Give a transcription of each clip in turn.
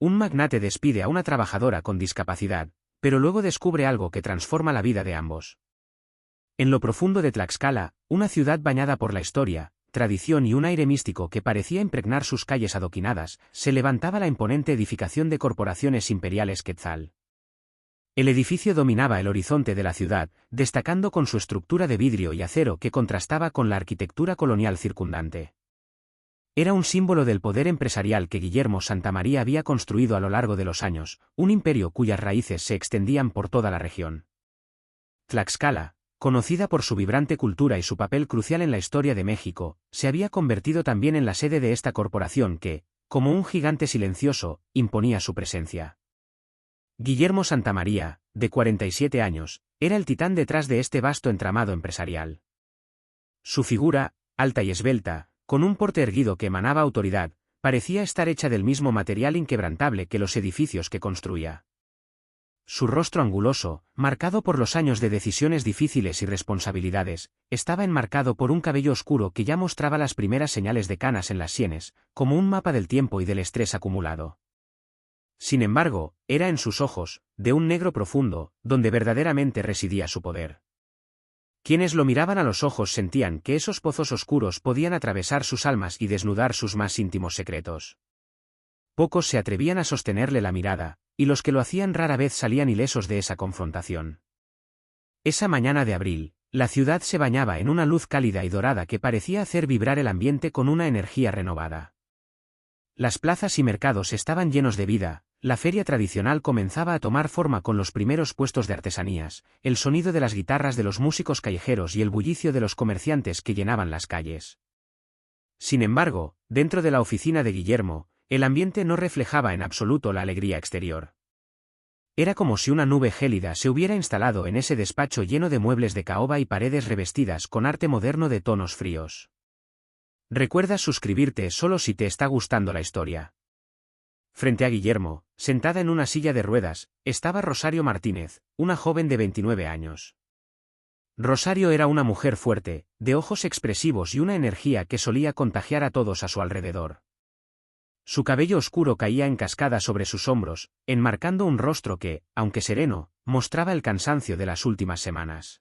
Un magnate despide a una trabajadora con discapacidad, pero luego descubre algo que transforma la vida de ambos. En lo profundo de Tlaxcala, una ciudad bañada por la historia, tradición y un aire místico que parecía impregnar sus calles adoquinadas, se levantaba la imponente edificación de Corporaciones Imperiales Quetzal. El edificio dominaba el horizonte de la ciudad, destacando con su estructura de vidrio y acero que contrastaba con la arquitectura colonial circundante. Era un símbolo del poder empresarial que Guillermo Santamaría había construido a lo largo de los años, un imperio cuyas raíces se extendían por toda la región. Tlaxcala, conocida por su vibrante cultura y su papel crucial en la historia de México, se había convertido también en la sede de esta corporación que, como un gigante silencioso, imponía su presencia. Guillermo Santamaría, de 47 años, era el titán detrás de este vasto entramado empresarial. Su figura, alta y esbelta, con un porte erguido que emanaba autoridad, parecía estar hecha del mismo material inquebrantable que los edificios que construía. Su rostro anguloso, marcado por los años de decisiones difíciles y responsabilidades, estaba enmarcado por un cabello oscuro que ya mostraba las primeras señales de canas en las sienes, como un mapa del tiempo y del estrés acumulado. Sin embargo, era en sus ojos, de un negro profundo, donde verdaderamente residía su poder. Quienes lo miraban a los ojos sentían que esos pozos oscuros podían atravesar sus almas y desnudar sus más íntimos secretos. Pocos se atrevían a sostenerle la mirada, y los que lo hacían rara vez salían ilesos de esa confrontación. Esa mañana de abril, la ciudad se bañaba en una luz cálida y dorada que parecía hacer vibrar el ambiente con una energía renovada. Las plazas y mercados estaban llenos de vida, la feria tradicional comenzaba a tomar forma con los primeros puestos de artesanías, el sonido de las guitarras de los músicos callejeros y el bullicio de los comerciantes que llenaban las calles. Sin embargo, dentro de la oficina de Guillermo, el ambiente no reflejaba en absoluto la alegría exterior. Era como si una nube gélida se hubiera instalado en ese despacho lleno de muebles de caoba y paredes revestidas con arte moderno de tonos fríos. Recuerda suscribirte solo si te está gustando la historia. Frente a Guillermo, sentada en una silla de ruedas, estaba Rosario Martínez, una joven de 29 años. Rosario era una mujer fuerte, de ojos expresivos y una energía que solía contagiar a todos a su alrededor. Su cabello oscuro caía en cascada sobre sus hombros, enmarcando un rostro que, aunque sereno, mostraba el cansancio de las últimas semanas.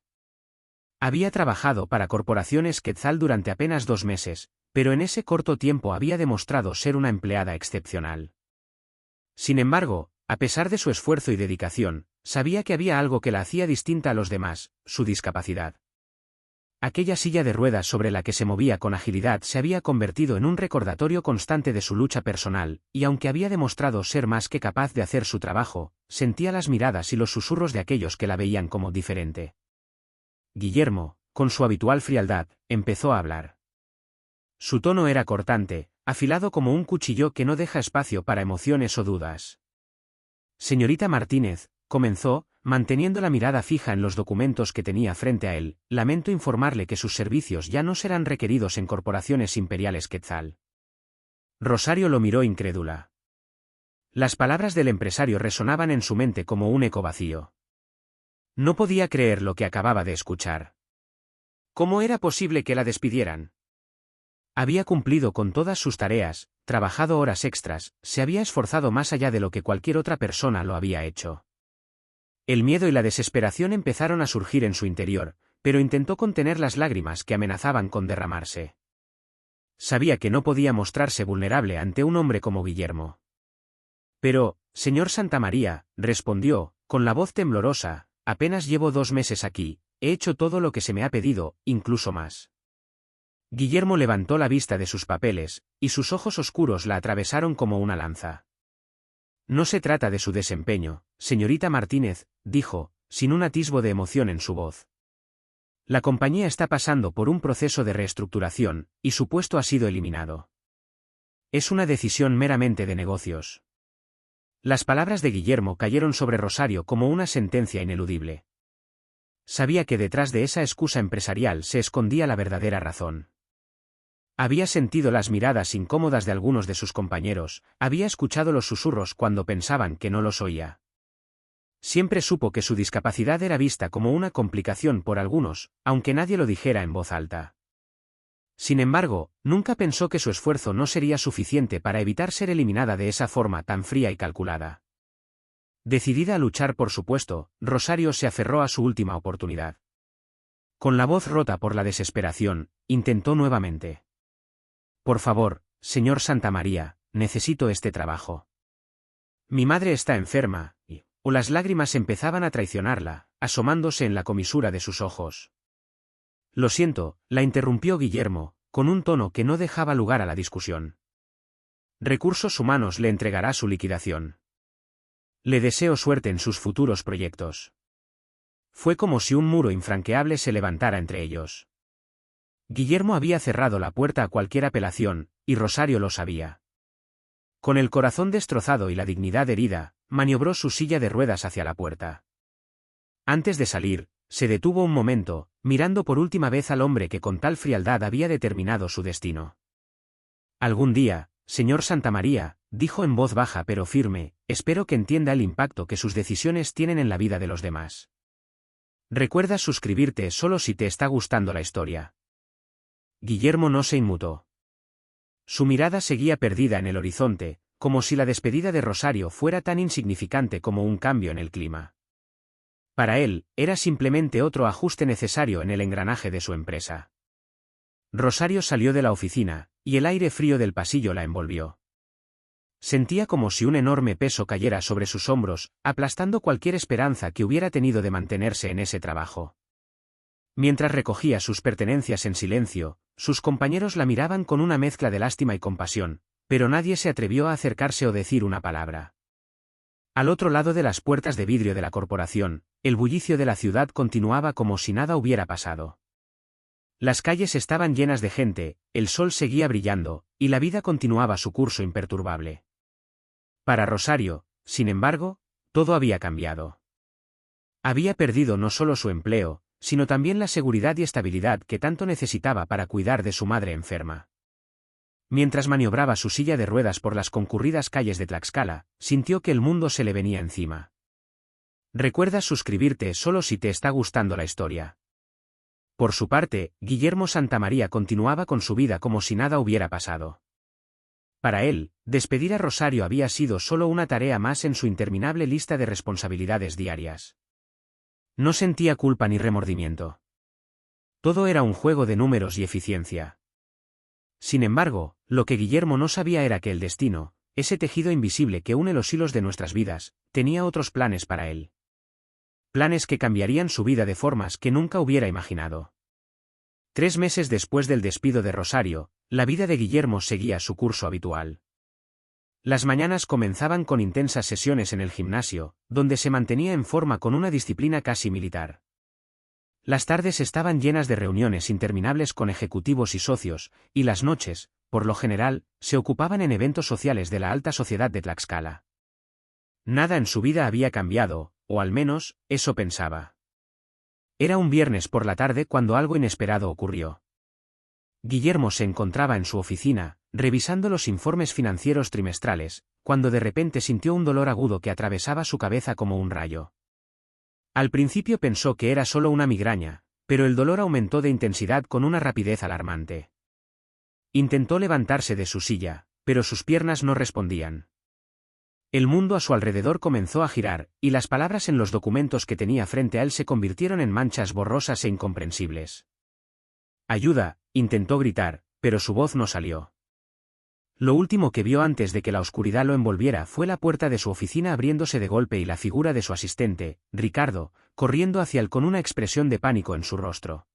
Había trabajado para Corporaciones Quetzal durante apenas 2 meses, pero en ese corto tiempo había demostrado ser una empleada excepcional. Sin embargo, a pesar de su esfuerzo y dedicación, sabía que había algo que la hacía distinta a los demás, su discapacidad. Aquella silla de ruedas sobre la que se movía con agilidad se había convertido en un recordatorio constante de su lucha personal, y aunque había demostrado ser más que capaz de hacer su trabajo, sentía las miradas y los susurros de aquellos que la veían como diferente. Guillermo, con su habitual frialdad, empezó a hablar. Su tono era cortante, afilado como un cuchillo que no deja espacio para emociones o dudas. Señorita Martínez, comenzó, manteniendo la mirada fija en los documentos que tenía frente a él, lamento informarle que sus servicios ya no serán requeridos en Corporaciones Imperiales Quetzal. Rosario lo miró incrédula. Las palabras del empresario resonaban en su mente como un eco vacío. No podía creer lo que acababa de escuchar. ¿Cómo era posible que la despidieran? Había cumplido con todas sus tareas, trabajado horas extras, se había esforzado más allá de lo que cualquier otra persona lo había hecho. El miedo y la desesperación empezaron a surgir en su interior, pero intentó contener las lágrimas que amenazaban con derramarse. Sabía que no podía mostrarse vulnerable ante un hombre como Guillermo. Pero, señor Santamaría, respondió, con la voz temblorosa, apenas llevo 2 meses aquí, he hecho todo lo que se me ha pedido, incluso más. Guillermo levantó la vista de sus papeles, y sus ojos oscuros la atravesaron como una lanza. No se trata de su desempeño, señorita Martínez, dijo, sin un atisbo de emoción en su voz. La compañía está pasando por un proceso de reestructuración, y su puesto ha sido eliminado. Es una decisión meramente de negocios. Las palabras de Guillermo cayeron sobre Rosario como una sentencia ineludible. Sabía que detrás de esa excusa empresarial se escondía la verdadera razón. Había sentido las miradas incómodas de algunos de sus compañeros, había escuchado los susurros cuando pensaban que no los oía. Siempre supo que su discapacidad era vista como una complicación por algunos, aunque nadie lo dijera en voz alta. Sin embargo, nunca pensó que su esfuerzo no sería suficiente para evitar ser eliminada de esa forma tan fría y calculada. Decidida a luchar por su puesto, Rosario se aferró a su última oportunidad. Con la voz rota por la desesperación, intentó nuevamente. Por favor, señor Santamaría, necesito este trabajo. Mi madre está enferma, y... O las lágrimas empezaban a traicionarla, asomándose en la comisura de sus ojos. Lo siento, la interrumpió Guillermo, con un tono que no dejaba lugar a la discusión. Recursos Humanos le entregará su liquidación. Le deseo suerte en sus futuros proyectos. Fue como si un muro infranqueable se levantara entre ellos. Guillermo había cerrado la puerta a cualquier apelación, y Rosario lo sabía. Con el corazón destrozado y la dignidad herida, maniobró su silla de ruedas hacia la puerta. Antes de salir, se detuvo un momento, mirando por última vez al hombre que con tal frialdad había determinado su destino. Algún día, señor Santamaría, dijo en voz baja pero firme, espero que entienda el impacto que sus decisiones tienen en la vida de los demás. Recuerda suscribirte solo si te está gustando la historia. Guillermo no se inmutó. Su mirada seguía perdida en el horizonte, como si la despedida de Rosario fuera tan insignificante como un cambio en el clima. Para él, era simplemente otro ajuste necesario en el engranaje de su empresa. Rosario salió de la oficina, y el aire frío del pasillo la envolvió. Sentía como si un enorme peso cayera sobre sus hombros, aplastando cualquier esperanza que hubiera tenido de mantenerse en ese trabajo. Mientras recogía sus pertenencias en silencio, sus compañeros la miraban con una mezcla de lástima y compasión, pero nadie se atrevió a acercarse o decir una palabra. Al otro lado de las puertas de vidrio de la corporación, el bullicio de la ciudad continuaba como si nada hubiera pasado. Las calles estaban llenas de gente, el sol seguía brillando, y la vida continuaba su curso imperturbable. Para Rosario, sin embargo, todo había cambiado. Había perdido no solo su empleo, sino también la seguridad y estabilidad que tanto necesitaba para cuidar de su madre enferma. Mientras maniobraba su silla de ruedas por las concurridas calles de Tlaxcala, sintió que el mundo se le venía encima. Recuerda suscribirte solo si te está gustando la historia. Por su parte, Guillermo Santamaría continuaba con su vida como si nada hubiera pasado. Para él, despedir a Rosario había sido solo una tarea más en su interminable lista de responsabilidades diarias. No sentía culpa ni remordimiento. Todo era un juego de números y eficiencia. Sin embargo, lo que Guillermo no sabía era que el destino, ese tejido invisible que une los hilos de nuestras vidas, tenía otros planes para él. Planes que cambiarían su vida de formas que nunca hubiera imaginado. 3 meses después del despido de Rosario, la vida de Guillermo seguía su curso habitual. Las mañanas comenzaban con intensas sesiones en el gimnasio, donde se mantenía en forma con una disciplina casi militar. Las tardes estaban llenas de reuniones interminables con ejecutivos y socios, y las noches, por lo general, se ocupaban en eventos sociales de la alta sociedad de Tlaxcala. Nada en su vida había cambiado, o al menos, eso pensaba. Era un viernes por la tarde cuando algo inesperado ocurrió. Guillermo se encontraba en su oficina, revisando los informes financieros trimestrales, cuando de repente sintió un dolor agudo que atravesaba su cabeza como un rayo. Al principio pensó que era solo una migraña, pero el dolor aumentó de intensidad con una rapidez alarmante. Intentó levantarse de su silla, pero sus piernas no respondían. El mundo a su alrededor comenzó a girar, y las palabras en los documentos que tenía frente a él se convirtieron en manchas borrosas e incomprensibles. «Ayuda», intentó gritar, pero su voz no salió. Lo último que vio antes de que la oscuridad lo envolviera fue la puerta de su oficina abriéndose de golpe y la figura de su asistente, Ricardo, corriendo hacia él con una expresión de pánico en su rostro.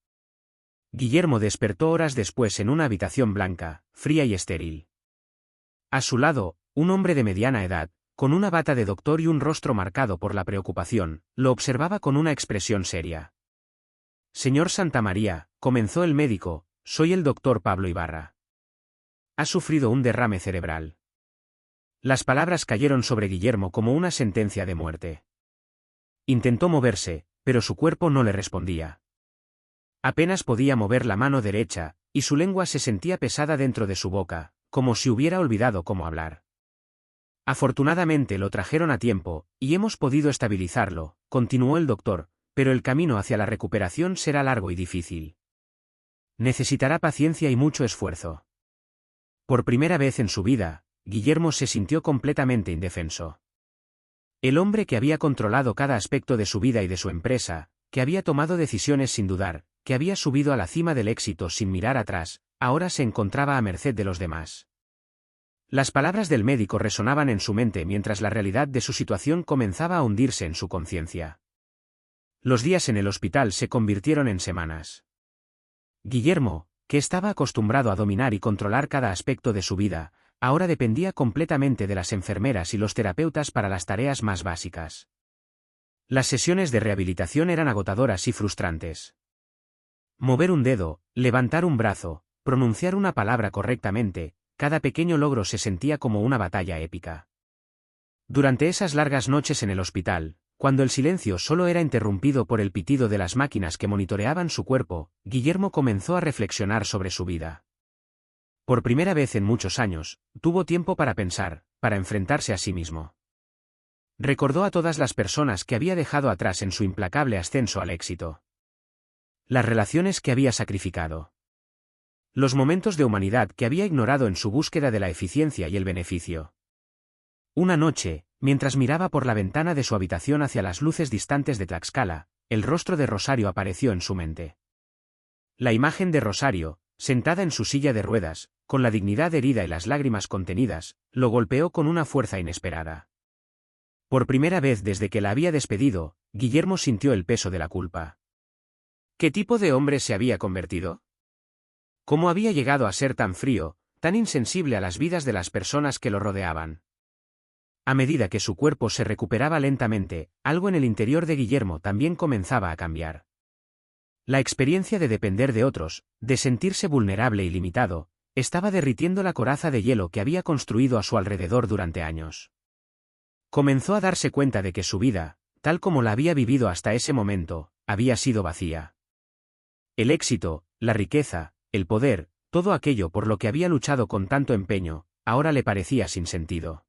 Guillermo despertó horas después en una habitación blanca, fría y estéril. A su lado, un hombre de mediana edad, con una bata de doctor y un rostro marcado por la preocupación, lo observaba con una expresión seria. «Señor Santamaría», comenzó el médico, «soy el doctor Pablo Ibarra. Ha sufrido un derrame cerebral». Las palabras cayeron sobre Guillermo como una sentencia de muerte. Intentó moverse, pero su cuerpo no le respondía. Apenas podía mover la mano derecha, y su lengua se sentía pesada dentro de su boca, como si hubiera olvidado cómo hablar. «Afortunadamente lo trajeron a tiempo, y hemos podido estabilizarlo», continuó el doctor, «pero el camino hacia la recuperación será largo y difícil». necesitará paciencia y mucho esfuerzo. Por primera vez en su vida, Guillermo se sintió completamente indefenso. El hombre que había controlado cada aspecto de su vida y de su empresa, que había tomado decisiones sin dudar, que había subido a la cima del éxito sin mirar atrás, ahora se encontraba a merced de los demás. Las palabras del médico resonaban en su mente mientras la realidad de su situación comenzaba a hundirse en su conciencia. Los días en el hospital se convirtieron en semanas. Guillermo, que estaba acostumbrado a dominar y controlar cada aspecto de su vida, ahora dependía completamente de las enfermeras y los terapeutas para las tareas más básicas. Las sesiones de rehabilitación eran agotadoras y frustrantes. Mover un dedo, levantar un brazo, pronunciar una palabra correctamente, cada pequeño logro se sentía como una batalla épica. Durante esas largas noches en el hospital, cuando el silencio solo era interrumpido por el pitido de las máquinas que monitoreaban su cuerpo, Guillermo comenzó a reflexionar sobre su vida. Por primera vez en muchos años, tuvo tiempo para pensar, para enfrentarse a sí mismo. Recordó a todas las personas que había dejado atrás en su implacable ascenso al éxito. Las relaciones que había sacrificado. Los momentos de humanidad que había ignorado en su búsqueda de la eficiencia y el beneficio. Una noche, mientras miraba por la ventana de su habitación hacia las luces distantes de Tlaxcala, el rostro de Rosario apareció en su mente. La imagen de Rosario, sentada en su silla de ruedas, con la dignidad herida y las lágrimas contenidas, lo golpeó con una fuerza inesperada. Por primera vez desde que la había despedido, Guillermo sintió el peso de la culpa. ¿Qué tipo de hombre se había convertido? ¿Cómo había llegado a ser tan frío, tan insensible a las vidas de las personas que lo rodeaban? A medida que su cuerpo se recuperaba lentamente, algo en el interior de Guillermo también comenzaba a cambiar. La experiencia de depender de otros, de sentirse vulnerable y limitado, estaba derritiendo la coraza de hielo que había construido a su alrededor durante años. Comenzó a darse cuenta de que su vida, tal como la había vivido hasta ese momento, había sido vacía. El éxito, la riqueza, el poder, todo aquello por lo que había luchado con tanto empeño, ahora le parecía sin sentido.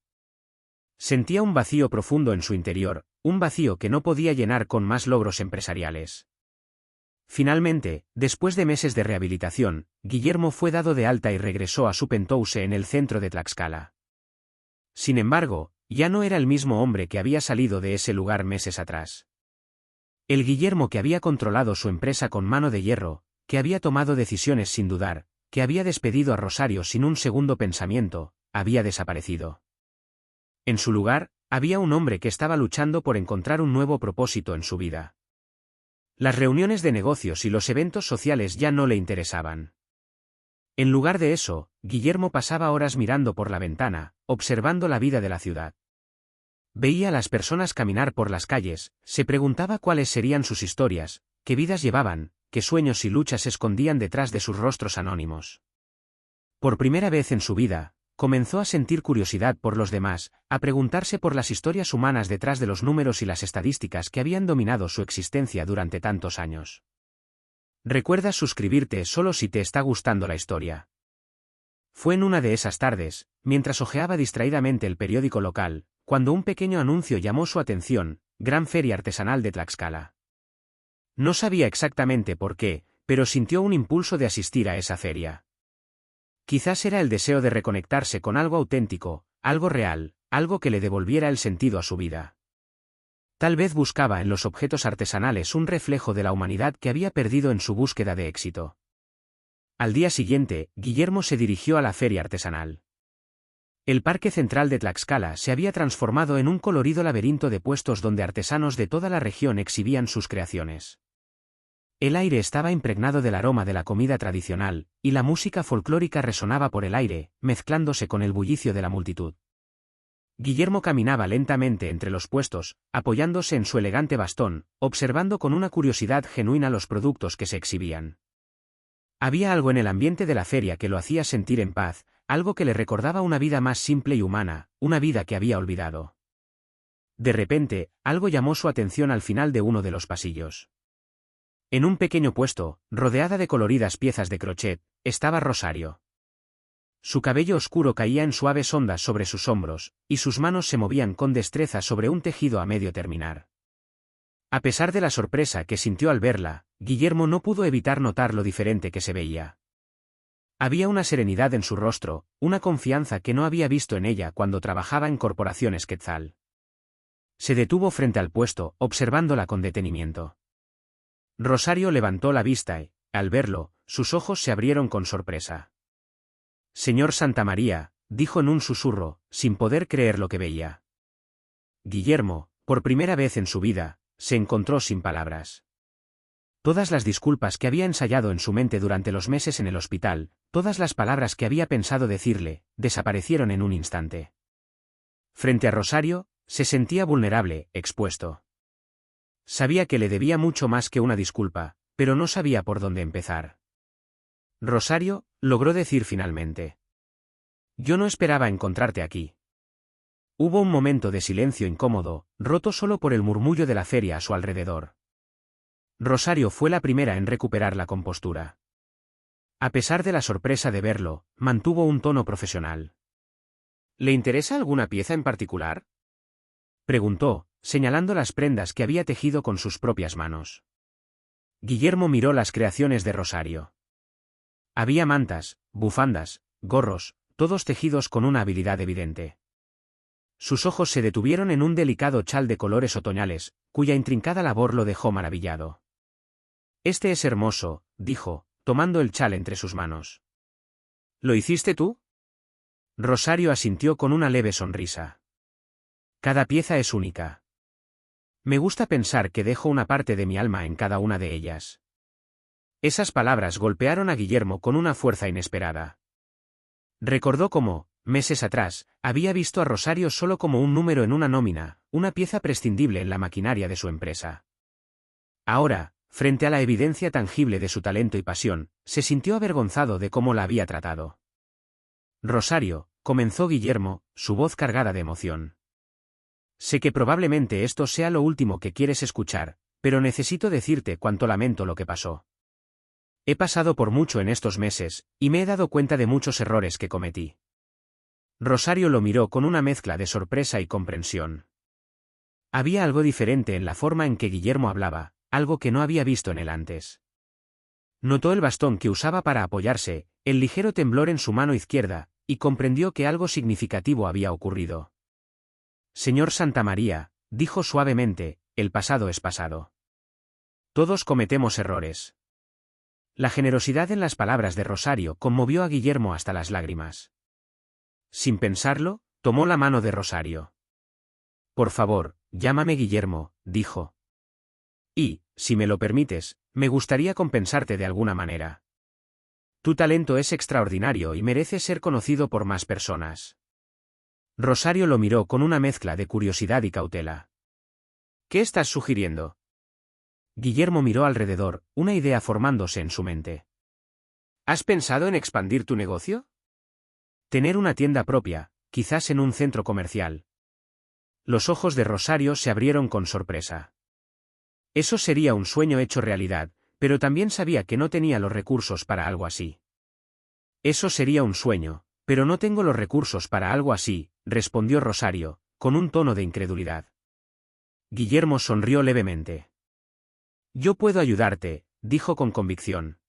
Sentía un vacío profundo en su interior, un vacío que no podía llenar con más logros empresariales. Finalmente, después de meses de rehabilitación, Guillermo fue dado de alta y regresó a su penthouse en el centro de Tlaxcala. Sin embargo, ya no era el mismo hombre que había salido de ese lugar meses atrás. El Guillermo que había controlado su empresa con mano de hierro, que había tomado decisiones sin dudar, que había despedido a Rosario sin un segundo pensamiento, había desaparecido. En su lugar, había un hombre que estaba luchando por encontrar un nuevo propósito en su vida. Las reuniones de negocios y los eventos sociales ya no le interesaban. En lugar de eso, Guillermo pasaba horas mirando por la ventana, observando la vida de la ciudad. Veía a las personas caminar por las calles, se preguntaba cuáles serían sus historias, qué vidas llevaban, qué sueños y luchas se escondían detrás de sus rostros anónimos. Por primera vez en su vida, comenzó a sentir curiosidad por los demás, a preguntarse por las historias humanas detrás de los números y las estadísticas que habían dominado su existencia durante tantos años. Recuerda suscribirte solo si te está gustando la historia. Fue en una de esas tardes, mientras hojeaba distraídamente el periódico local, cuando un pequeño anuncio llamó su atención: Gran Feria Artesanal de Tlaxcala. No sabía exactamente por qué, pero sintió un impulso de asistir a esa feria. Quizás era el deseo de reconectarse con algo auténtico, algo real, algo que le devolviera el sentido a su vida. Tal vez buscaba en los objetos artesanales un reflejo de la humanidad que había perdido en su búsqueda de éxito. Al día siguiente, Guillermo se dirigió a la feria artesanal. El parque central de Tlaxcala se había transformado en un colorido laberinto de puestos donde artesanos de toda la región exhibían sus creaciones. El aire estaba impregnado del aroma de la comida tradicional, y la música folclórica resonaba por el aire, mezclándose con el bullicio de la multitud. Guillermo caminaba lentamente entre los puestos, apoyándose en su elegante bastón, observando con una curiosidad genuina los productos que se exhibían. Había algo en el ambiente de la feria que lo hacía sentir en paz, algo que le recordaba una vida más simple y humana, una vida que había olvidado. De repente, algo llamó su atención al final de uno de los pasillos. En un pequeño puesto, rodeada de coloridas piezas de crochet, estaba Rosario. Su cabello oscuro caía en suaves ondas sobre sus hombros, y sus manos se movían con destreza sobre un tejido a medio terminar. A pesar de la sorpresa que sintió al verla, Guillermo no pudo evitar notar lo diferente que se veía. Había una serenidad en su rostro, una confianza que no había visto en ella cuando trabajaba en Corporaciones Quetzal. Se detuvo frente al puesto, observándola con detenimiento. Rosario levantó la vista y, al verlo, sus ojos se abrieron con sorpresa. «Señor Santamaría», dijo en un susurro, sin poder creer lo que veía. Guillermo, por primera vez en su vida, se encontró sin palabras. Todas las disculpas que había ensayado en su mente durante los meses en el hospital, todas las palabras que había pensado decirle, desaparecieron en un instante. Frente a Rosario, se sentía vulnerable, expuesto. Sabía que le debía mucho más que una disculpa, pero no sabía por dónde empezar. Rosario, logró decir finalmente. «Yo no esperaba encontrarte aquí». Hubo un momento de silencio incómodo, roto solo por el murmullo de la feria a su alrededor. Rosario fue la primera en recuperar la compostura. A pesar de la sorpresa de verlo, mantuvo un tono profesional. «¿Le interesa alguna pieza en particular?», preguntó, señalando las prendas que había tejido con sus propias manos. Guillermo miró las creaciones de Rosario. Había mantas, bufandas, gorros, todos tejidos con una habilidad evidente. Sus ojos se detuvieron en un delicado chal de colores otoñales, cuya intrincada labor lo dejó maravillado. «Este es hermoso», dijo, tomando el chal entre sus manos. «¿Lo hiciste tú?». Rosario asintió con una leve sonrisa. «Cada pieza es única. Me gusta pensar que dejo una parte de mi alma en cada una de ellas». Esas palabras golpearon a Guillermo con una fuerza inesperada. Recordó cómo, meses atrás, había visto a Rosario solo como un número en una nómina, una pieza prescindible en la maquinaria de su empresa. Ahora, frente a la evidencia tangible de su talento y pasión, se sintió avergonzado de cómo la había tratado. «Rosario», comenzó Guillermo, su voz cargada de emoción. «Sé que probablemente esto sea lo último que quieres escuchar, pero necesito decirte cuánto lamento lo que pasó. He pasado por mucho en estos meses, y me he dado cuenta de muchos errores que cometí». Rosario lo miró con una mezcla de sorpresa y comprensión. Había algo diferente en la forma en que Guillermo hablaba, algo que no había visto en él antes. Notó el bastón que usaba para apoyarse, el ligero temblor en su mano izquierda, y comprendió que algo significativo había ocurrido. «Señor Santamaría», dijo suavemente, «el pasado es pasado. Todos cometemos errores». La generosidad en las palabras de Rosario conmovió a Guillermo hasta las lágrimas. Sin pensarlo, tomó la mano de Rosario. «Por favor, llámame Guillermo», dijo. «Y, si me lo permites, me gustaría compensarte de alguna manera. Tu talento es extraordinario y merece ser conocido por más personas». Rosario lo miró con una mezcla de curiosidad y cautela. «¿Qué estás sugiriendo?». Guillermo miró alrededor, una idea formándose en su mente. «¿Has pensado en expandir tu negocio?». «Tener una tienda propia, quizás en un centro comercial». Los ojos de Rosario se abrieron con sorpresa. Eso sería un sueño hecho realidad, pero también sabía que no tenía los recursos para algo así. «Eso sería un sueño, pero no tengo los recursos para algo así», respondió Rosario, con un tono de incredulidad. Guillermo sonrió levemente. «Yo puedo ayudarte», dijo con convicción.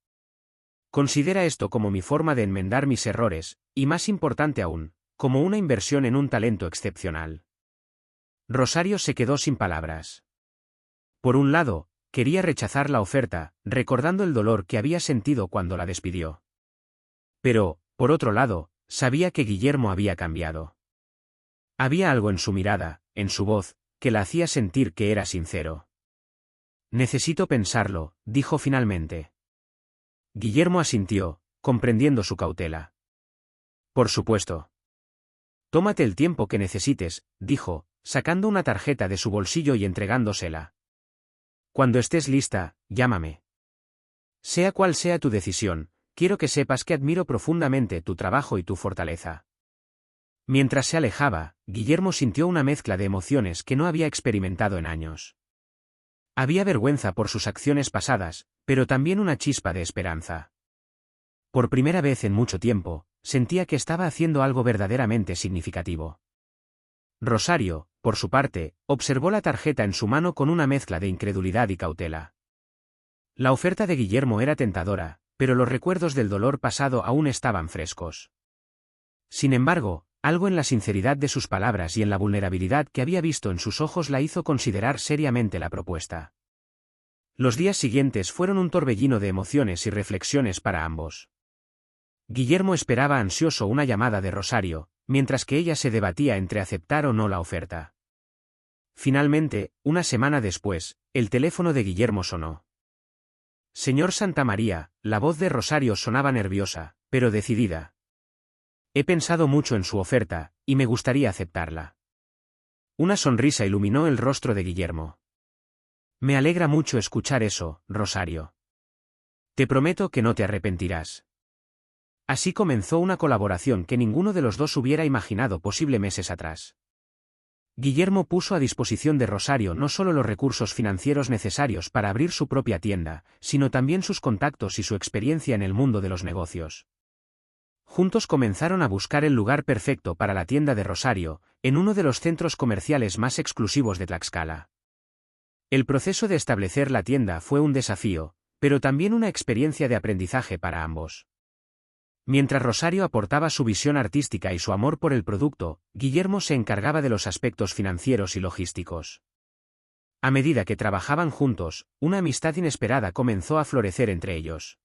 «Considera esto como mi forma de enmendar mis errores, y más importante aún, como una inversión en un talento excepcional». Rosario se quedó sin palabras. Por un lado, quería rechazar la oferta, recordando el dolor que había sentido cuando la despidió. Pero, por otro lado, sabía que Guillermo había cambiado. Había algo en su mirada, en su voz, que la hacía sentir que era sincero. «Necesito pensarlo», dijo finalmente. Guillermo asintió, comprendiendo su cautela. «Por supuesto. Tómate el tiempo que necesites», dijo, sacando una tarjeta de su bolsillo y entregándosela. «Cuando estés lista, llámame. Sea cual sea tu decisión, quiero que sepas que admiro profundamente tu trabajo y tu fortaleza». Mientras se alejaba, Guillermo sintió una mezcla de emociones que no había experimentado en años. Había vergüenza por sus acciones pasadas, pero también una chispa de esperanza. Por primera vez en mucho tiempo, sentía que estaba haciendo algo verdaderamente significativo. Rosario, por su parte, observó la tarjeta en su mano con una mezcla de incredulidad y cautela. La oferta de Guillermo era tentadora, pero los recuerdos del dolor pasado aún estaban frescos. Sin embargo, algo en la sinceridad de sus palabras y en la vulnerabilidad que había visto en sus ojos la hizo considerar seriamente la propuesta. Los días siguientes fueron un torbellino de emociones y reflexiones para ambos. Guillermo esperaba ansioso una llamada de Rosario, mientras que ella se debatía entre aceptar o no la oferta. Finalmente, una semana después, el teléfono de Guillermo sonó. Señor Santamaría, la voz de Rosario sonaba nerviosa, pero decidida. He pensado mucho en su oferta, y me gustaría aceptarla. Una sonrisa iluminó el rostro de Guillermo. Me alegra mucho escuchar eso, Rosario. Te prometo que no te arrepentirás. Así comenzó una colaboración que ninguno de los dos hubiera imaginado posible meses atrás. Guillermo puso a disposición de Rosario no solo los recursos financieros necesarios para abrir su propia tienda, sino también sus contactos y su experiencia en el mundo de los negocios. Juntos comenzaron a buscar el lugar perfecto para la tienda de Rosario, en uno de los centros comerciales más exclusivos de Tlaxcala. El proceso de establecer la tienda fue un desafío, pero también una experiencia de aprendizaje para ambos. Mientras Rosario aportaba su visión artística y su amor por el producto, Guillermo se encargaba de los aspectos financieros y logísticos. A medida que trabajaban juntos, una amistad inesperada comenzó a florecer entre ellos.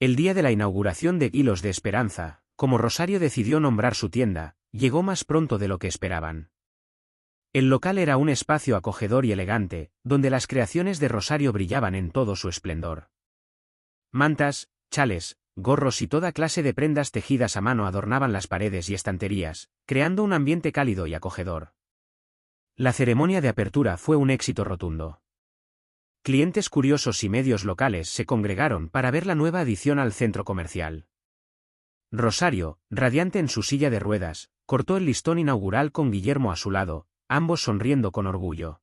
El día de la inauguración de Hilos de Esperanza, como Rosario decidió nombrar su tienda, llegó más pronto de lo que esperaban. El local era un espacio acogedor y elegante, donde las creaciones de Rosario brillaban en todo su esplendor. Mantas, chales, gorros y toda clase de prendas tejidas a mano adornaban las paredes y estanterías, creando un ambiente cálido y acogedor. La ceremonia de apertura fue un éxito rotundo. Clientes curiosos y medios locales se congregaron para ver la nueva adición al centro comercial. Rosario, radiante en su silla de ruedas, cortó el listón inaugural con Guillermo a su lado, ambos sonriendo con orgullo.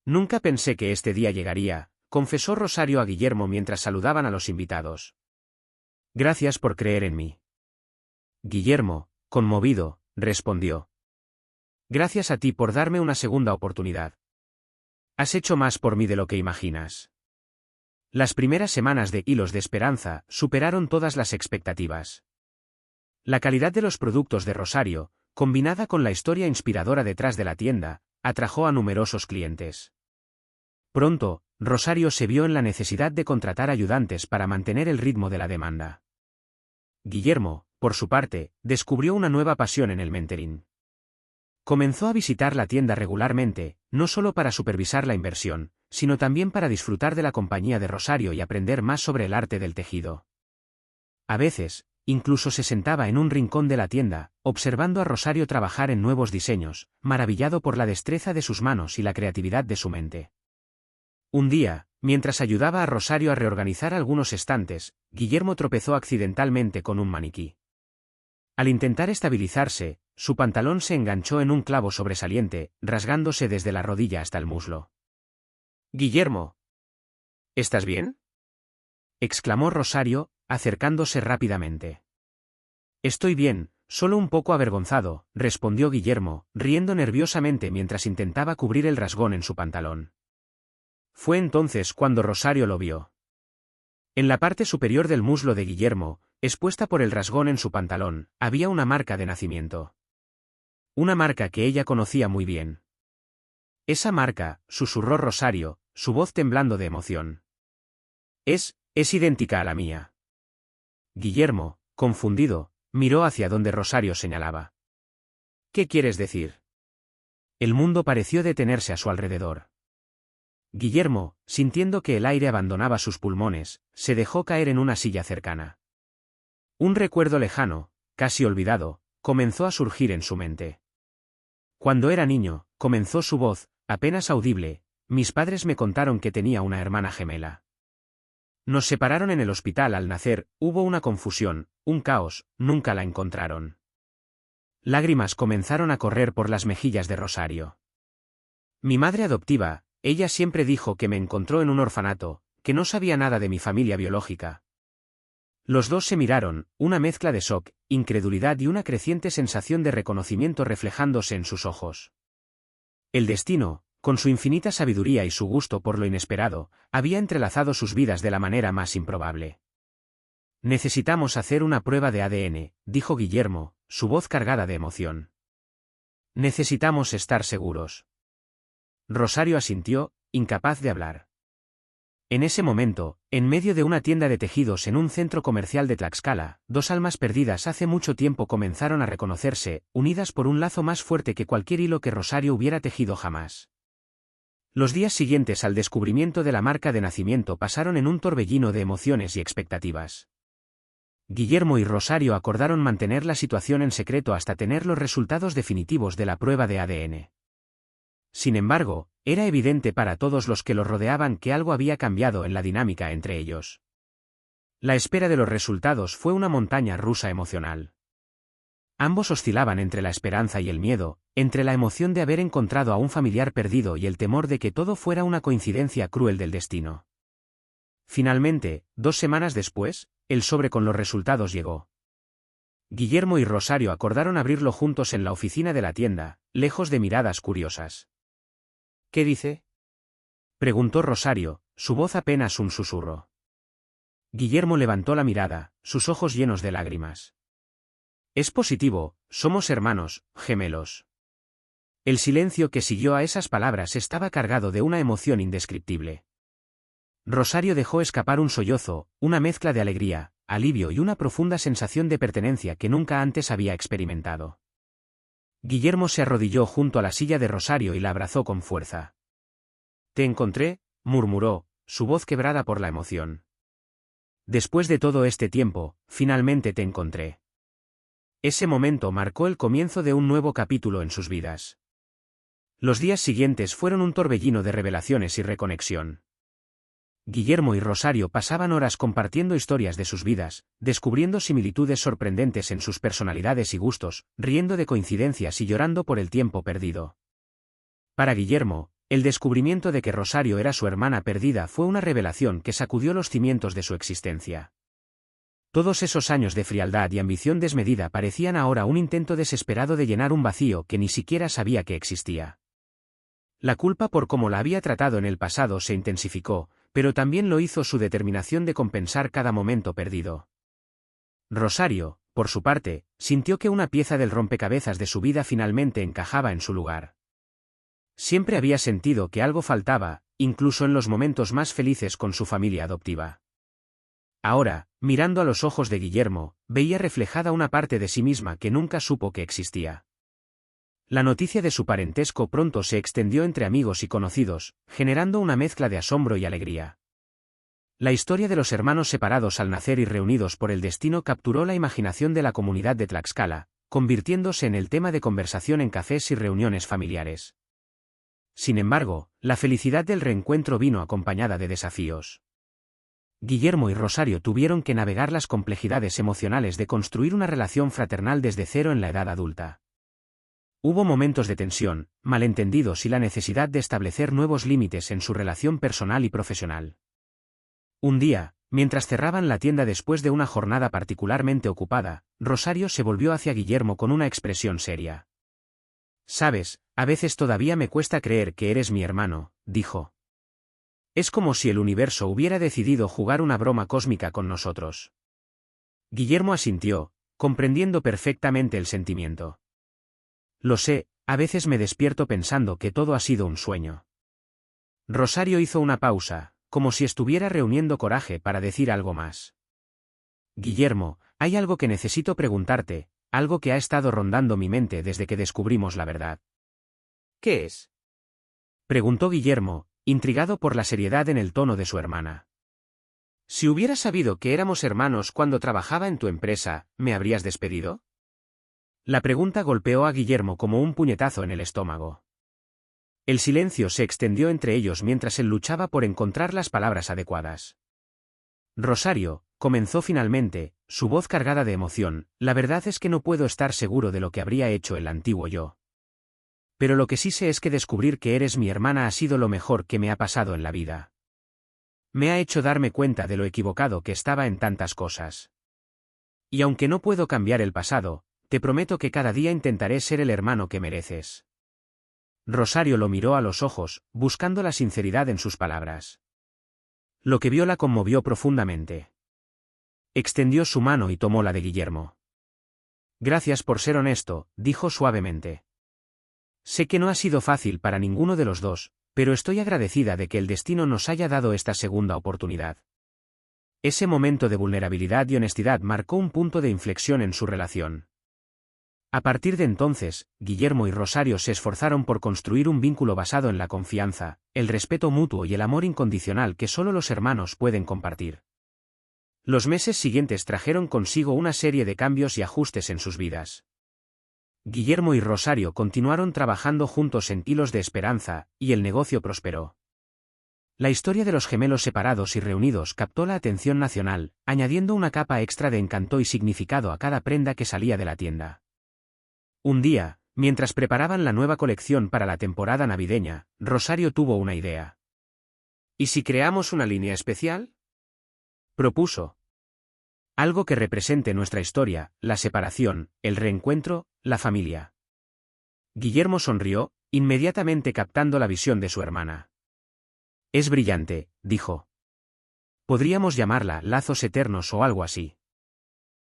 Nunca pensé que este día llegaría, confesó Rosario a Guillermo mientras saludaban a los invitados. Gracias por creer en mí. Guillermo, conmovido, respondió. Gracias a ti por darme una segunda oportunidad. Has hecho más por mí de lo que imaginas. Las primeras semanas de Hilos de Esperanza superaron todas las expectativas. La calidad de los productos de Rosario, combinada con la historia inspiradora detrás de la tienda, atrajo a numerosos clientes. Pronto, Rosario se vio en la necesidad de contratar ayudantes para mantener el ritmo de la demanda. Guillermo, por su parte, descubrió una nueva pasión en el mentoring. Comenzó a visitar la tienda regularmente, no solo para supervisar la inversión, sino también para disfrutar de la compañía de Rosario y aprender más sobre el arte del tejido. A veces, incluso se sentaba en un rincón de la tienda, observando a Rosario trabajar en nuevos diseños, maravillado por la destreza de sus manos y la creatividad de su mente. Un día, mientras ayudaba a Rosario a reorganizar algunos estantes, Guillermo tropezó accidentalmente con un maniquí. Al intentar estabilizarse, su pantalón se enganchó en un clavo sobresaliente, rasgándose desde la rodilla hasta el muslo. «Guillermo, ¿estás bien?», exclamó Rosario, acercándose rápidamente. «Estoy bien, solo un poco avergonzado», respondió Guillermo, riendo nerviosamente mientras intentaba cubrir el rasgón en su pantalón. Fue entonces cuando Rosario lo vio. En la parte superior del muslo de Guillermo, expuesta por el rasgón en su pantalón, había una marca de nacimiento. Una marca que ella conocía muy bien. «Esa marca», susurró Rosario, su voz temblando de emoción. Es idéntica a la mía». Guillermo, confundido, miró hacia donde Rosario señalaba. «¿Qué quieres decir?». El mundo pareció detenerse a su alrededor. Guillermo, sintiendo que el aire abandonaba sus pulmones, se dejó caer en una silla cercana. Un recuerdo lejano, casi olvidado, comenzó a surgir en su mente. Cuando era niño, comenzó su voz, apenas audible, mis padres me contaron que tenía una hermana gemela. Nos separaron en el hospital al nacer, hubo una confusión, un caos, nunca la encontraron. Lágrimas comenzaron a correr por las mejillas de Rosario. Mi madre adoptiva, ella siempre dijo que me encontró en un orfanato, que no sabía nada de mi familia biológica. Los dos se miraron, una mezcla de shock, incredulidad y una creciente sensación de reconocimiento reflejándose en sus ojos. El destino, con su infinita sabiduría y su gusto por lo inesperado, había entrelazado sus vidas de la manera más improbable. Necesitamos hacer una prueba de ADN, dijo Guillermo, su voz cargada de emoción. Necesitamos estar seguros. Rosario asintió, incapaz de hablar. En ese momento, en medio de una tienda de tejidos en un centro comercial de Tlaxcala, dos almas perdidas hace mucho tiempo comenzaron a reconocerse, unidas por un lazo más fuerte que cualquier hilo que Rosario hubiera tejido jamás. Los días siguientes al descubrimiento de la marca de nacimiento pasaron en un torbellino de emociones y expectativas. Guillermo y Rosario acordaron mantener la situación en secreto hasta tener los resultados definitivos de la prueba de ADN. Sin embargo, era evidente para todos los que los rodeaban que algo había cambiado en la dinámica entre ellos. La espera de los resultados fue una montaña rusa emocional. Ambos oscilaban entre la esperanza y el miedo, entre la emoción de haber encontrado a un familiar perdido y el temor de que todo fuera una coincidencia cruel del destino. Finalmente, 2 semanas después, el sobre con los resultados llegó. Guillermo y Rosario acordaron abrirlo juntos en la oficina de la tienda, lejos de miradas curiosas. ¿Qué dice?, preguntó Rosario, su voz apenas un susurro. Guillermo levantó la mirada, sus ojos llenos de lágrimas. Es positivo, somos hermanos, gemelos. El silencio que siguió a esas palabras estaba cargado de una emoción indescriptible. Rosario dejó escapar un sollozo, una mezcla de alegría, alivio y una profunda sensación de pertenencia que nunca antes había experimentado. Guillermo se arrodilló junto a la silla de Rosario y la abrazó con fuerza. «Te encontré», murmuró, su voz quebrada por la emoción. «Después de todo este tiempo, finalmente te encontré». Ese momento marcó el comienzo de un nuevo capítulo en sus vidas. Los días siguientes fueron un torbellino de revelaciones y reconexión. Guillermo y Rosario pasaban horas compartiendo historias de sus vidas, descubriendo similitudes sorprendentes en sus personalidades y gustos, riendo de coincidencias y llorando por el tiempo perdido. Para Guillermo, el descubrimiento de que Rosario era su hermana perdida fue una revelación que sacudió los cimientos de su existencia. Todos esos años de frialdad y ambición desmedida parecían ahora un intento desesperado de llenar un vacío que ni siquiera sabía que existía. La culpa por cómo la había tratado en el pasado se intensificó, pero también lo hizo su determinación de compensar cada momento perdido. Rosario, por su parte, sintió que una pieza del rompecabezas de su vida finalmente encajaba en su lugar. Siempre había sentido que algo faltaba, incluso en los momentos más felices con su familia adoptiva. Ahora, mirando a los ojos de Guillermo, veía reflejada una parte de sí misma que nunca supo que existía. La noticia de su parentesco pronto se extendió entre amigos y conocidos, generando una mezcla de asombro y alegría. La historia de los hermanos separados al nacer y reunidos por el destino capturó la imaginación de la comunidad de Tlaxcala, convirtiéndose en el tema de conversación en cafés y reuniones familiares. Sin embargo, la felicidad del reencuentro vino acompañada de desafíos. Guillermo y Rosario tuvieron que navegar las complejidades emocionales de construir una relación fraternal desde cero en la edad adulta. Hubo momentos de tensión, malentendidos y la necesidad de establecer nuevos límites en su relación personal y profesional. Un día, mientras cerraban la tienda después de una jornada particularmente ocupada, Rosario se volvió hacia Guillermo con una expresión seria. «Sabes, a veces todavía me cuesta creer que eres mi hermano», dijo. «Es como si el universo hubiera decidido jugar una broma cósmica con nosotros». Guillermo asintió, comprendiendo perfectamente el sentimiento. «Lo sé, a veces me despierto pensando que todo ha sido un sueño». Rosario hizo una pausa, como si estuviera reuniendo coraje para decir algo más. «Guillermo, hay algo que necesito preguntarte, algo que ha estado rondando mi mente desde que descubrimos la verdad». «¿Qué es?», preguntó Guillermo, intrigado por la seriedad en el tono de su hermana. «Si hubieras sabido que éramos hermanos cuando trabajaba en tu empresa, ¿me habrías despedido?». La pregunta golpeó a Guillermo como un puñetazo en el estómago. El silencio se extendió entre ellos mientras él luchaba por encontrar las palabras adecuadas. «Rosario», comenzó finalmente, su voz cargada de emoción, «la verdad es que no puedo estar seguro de lo que habría hecho el antiguo yo. Pero lo que sí sé es que descubrir que eres mi hermana ha sido lo mejor que me ha pasado en la vida. Me ha hecho darme cuenta de lo equivocado que estaba en tantas cosas. Y aunque no puedo cambiar el pasado, te prometo que cada día intentaré ser el hermano que mereces». Rosario lo miró a los ojos, buscando la sinceridad en sus palabras. Lo que vio la conmovió profundamente. Extendió su mano y tomó la de Guillermo. Gracias por ser honesto, dijo suavemente. Sé que no ha sido fácil para ninguno de los dos, pero estoy agradecida de que el destino nos haya dado esta segunda oportunidad. Ese momento de vulnerabilidad y honestidad marcó un punto de inflexión en su relación. A partir de entonces, Guillermo y Rosario se esforzaron por construir un vínculo basado en la confianza, el respeto mutuo y el amor incondicional que solo los hermanos pueden compartir. Los meses siguientes trajeron consigo una serie de cambios y ajustes en sus vidas. Guillermo y Rosario continuaron trabajando juntos en Hilos de Esperanza, y el negocio prosperó. La historia de los gemelos separados y reunidos captó la atención nacional, añadiendo una capa extra de encanto y significado a cada prenda que salía de la tienda. Un día, mientras preparaban la nueva colección para la temporada navideña, Rosario tuvo una idea. ¿Y si creamos una línea especial?, propuso. Algo que represente nuestra historia, la separación, el reencuentro, la familia. Guillermo sonrió, inmediatamente captando la visión de su hermana. Es brillante, dijo. Podríamos llamarla Lazos Eternos o algo así.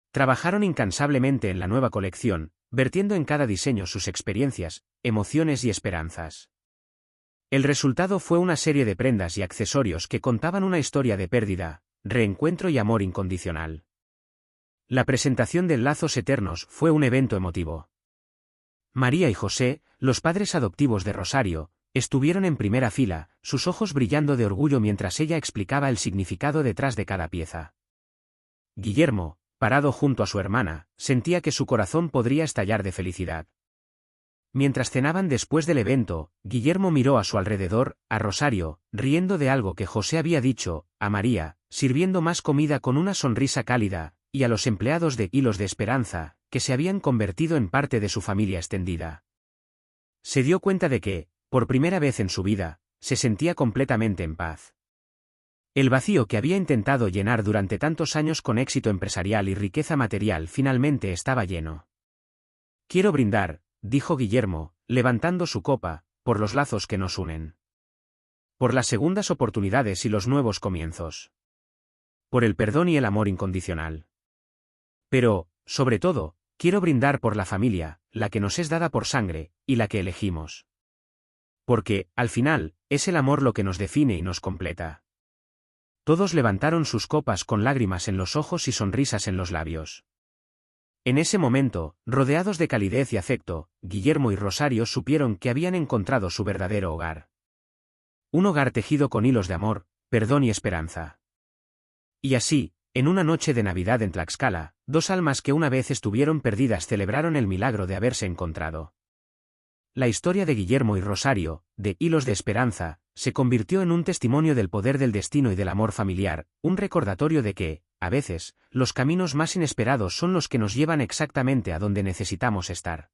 Trabajaron incansablemente en la nueva colección, vertiendo en cada diseño sus experiencias, emociones y esperanzas. El resultado fue una serie de prendas y accesorios que contaban una historia de pérdida, reencuentro y amor incondicional. La presentación de Lazos Eternos fue un evento emotivo. María y José, los padres adoptivos de Rosario, estuvieron en primera fila, sus ojos brillando de orgullo mientras ella explicaba el significado detrás de cada pieza. Guillermo, parado junto a su hermana, sentía que su corazón podría estallar de felicidad. Mientras cenaban después del evento, Guillermo miró a su alrededor, a Rosario, riendo de algo que José había dicho, a María, sirviendo más comida con una sonrisa cálida, y a los empleados de Hilos de Esperanza, que se habían convertido en parte de su familia extendida. Se dio cuenta de que, por primera vez en su vida, se sentía completamente en paz. El vacío que había intentado llenar durante tantos años con éxito empresarial y riqueza material finalmente estaba lleno. Quiero brindar, dijo Guillermo, levantando su copa, por los lazos que nos unen. Por las segundas oportunidades y los nuevos comienzos. Por el perdón y el amor incondicional. Pero, sobre todo, quiero brindar por la familia, la que nos es dada por sangre, y la que elegimos. Porque, al final, es el amor lo que nos define y nos completa. Todos levantaron sus copas con lágrimas en los ojos y sonrisas en los labios. En ese momento, rodeados de calidez y afecto, Guillermo y Rosario supieron que habían encontrado su verdadero hogar. Un hogar tejido con hilos de amor, perdón y esperanza. Y así, en una noche de Navidad en Tlaxcala, dos almas que una vez estuvieron perdidas celebraron el milagro de haberse encontrado. La historia de Guillermo y Rosario, de Hilos de Esperanza, se convirtió en un testimonio del poder del destino y del amor familiar, un recordatorio de que, a veces, los caminos más inesperados son los que nos llevan exactamente a donde necesitamos estar.